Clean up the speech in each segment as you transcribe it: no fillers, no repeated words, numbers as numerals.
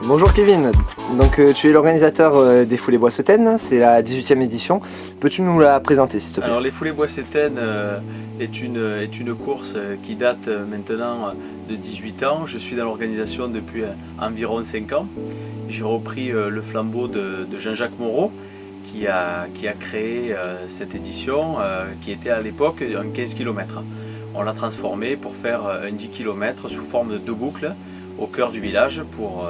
Bonjour Kevin, donc tu es l'organisateur des Foulées Boissetennes, c'est la 18e édition. Peux-tu nous la présenter s'il te plaît? Alors les Foulées Boissetennes est une course qui date maintenant de 18 ans. Je suis dans l'organisation depuis environ 5 ans. J'ai repris le flambeau de Jean-Jacques Moreau qui a créé cette édition qui était à l'époque un 15 km. On l'a transformé pour faire un 10 km sous forme de 2 boucles au cœur du village pour,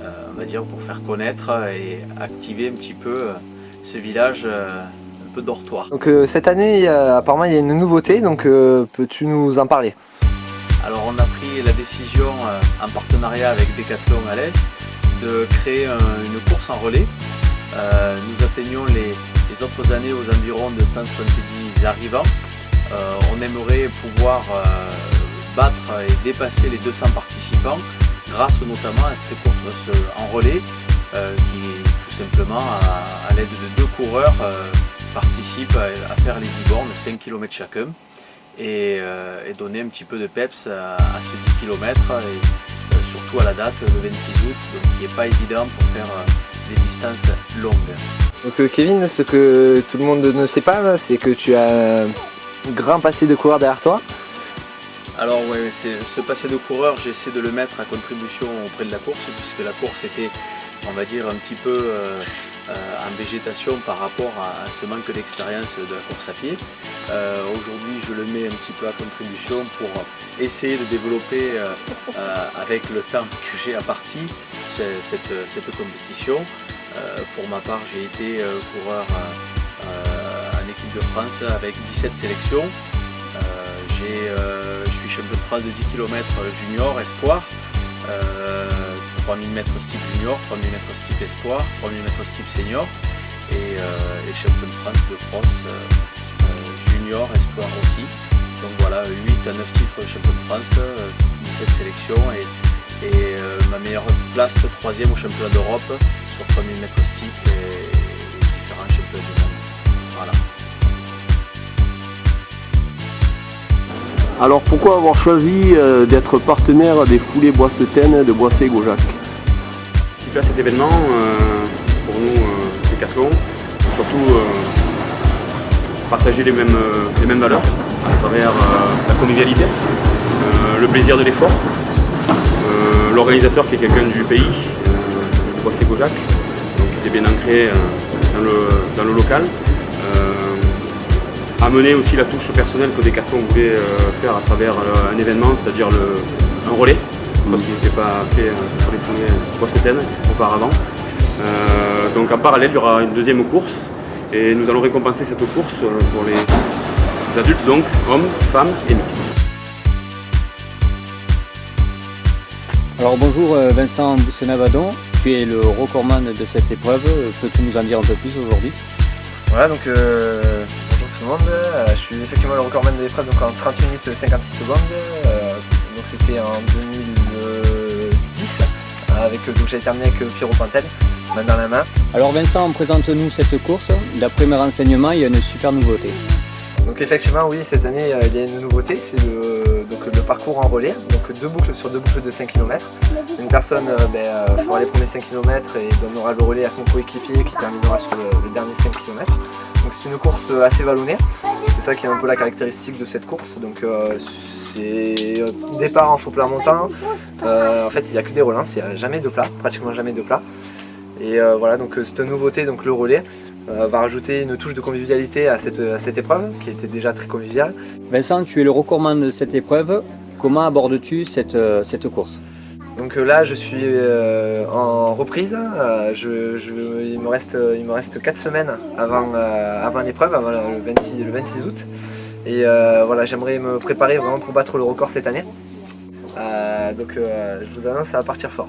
on va dire, pour faire connaître et activer un petit peu ce village un peu dortoir. Donc cette année apparemment il y a une nouveauté, donc peux-tu nous en parler? Alors on a pris la décision en partenariat avec Decathlon à l'Est de créer une course en relais. Nous atteignons les autres années aux environs de 170 arrivants. On aimerait pouvoir battre et dépasser les 200 participants grâce notamment à cette course en relais qui tout simplement à l'aide de 2 coureurs participent à faire les 10 bornes, 5 km chacun et donner un petit peu de peps à ce 10 km et surtout à la date le 26 août, donc qui n'est pas évident pour faire des distances longues. Donc Kevin, ce que tout le monde ne sait pas, c'est que tu as un grand passé de coureur derrière toi. Alors oui, ce passé de coureur, j'essaie de le mettre à contribution auprès de la course, puisque la course était, on va dire, un petit peu en végétation par rapport à ce manque d'expérience de la course à pied. Aujourd'hui, je le mets un petit peu à contribution pour essayer de développer avec le temps que j'ai à partie cette compétition. Pour ma part, j'ai été coureur en équipe de France avec 17 sélections. Je suis champion de France de 10 km junior espoir, 3000 m steep junior, 3000 m steep espoir, 3000 m steep senior et champion de France de cross junior espoir aussi. Donc voilà, 8 à 9 titres champion de France, 17 sélections et ma meilleure place 3e au championnat d'Europe sur 3000 m steep et différents championnats du monde. Voilà. Alors pourquoi avoir choisi d'être partenaire des Foulées Boissetennes de Boissé-Gaujac? Super cet événement pour nous Decathlon, surtout partager les mêmes valeurs à travers la convivialité, le plaisir de l'effort, l'organisateur qui est quelqu'un du pays, de Boissé-Gaujac, qui était bien ancré dans le local. Amener aussi la touche personnelle que Decathlon voulait faire à travers un événement, c'est-à-dire un relais, parce qu'il n'était pas fait sur les Foulées Boissetennes auparavant. Donc en parallèle, il y aura une deuxième course et nous allons récompenser cette course pour les adultes, donc hommes, femmes et mixtes. Alors bonjour Vincent Boussenavadon, tu es le recordman de cette épreuve, peux-tu nous en dire un peu plus aujourd'hui? Voilà, donc bonjour tout le monde, je suis effectivement le recordman de l'épreuve donc en 30 minutes 56 secondes, donc c'était en 2010, donc j'avais terminé avec Pierrot Pantel, main dans la main. Alors Vincent, présente-nous cette course, d'après mes renseignements il y a une super nouveauté. Donc effectivement oui, cette année il y a une nouveauté, c'est le parcours en relais, donc 2 boucles sur 2 boucles de 5 km. Une personne fera les premiers 5 km et donnera le relais à son coéquipier qui terminera sur le dernier 5 km. Donc c'est une course assez vallonnée, c'est ça qui est un peu la caractéristique de cette course. Donc c'est départ en faux plat montant, en fait il n'y a que des relances, il n'y a jamais de plat, pratiquement jamais de plat. Et voilà, donc cette nouveauté, donc le relais, va rajouter une touche de convivialité à cette épreuve qui était déjà très conviviale. Vincent, tu es le recordman de cette épreuve, comment abordes-tu cette course? Donc là je suis en reprise, il me reste 4 semaines avant l'épreuve, avant le 26 août. Et voilà, j'aimerais me préparer vraiment pour battre le record cette année. Donc je vous annonce, ça va partir fort.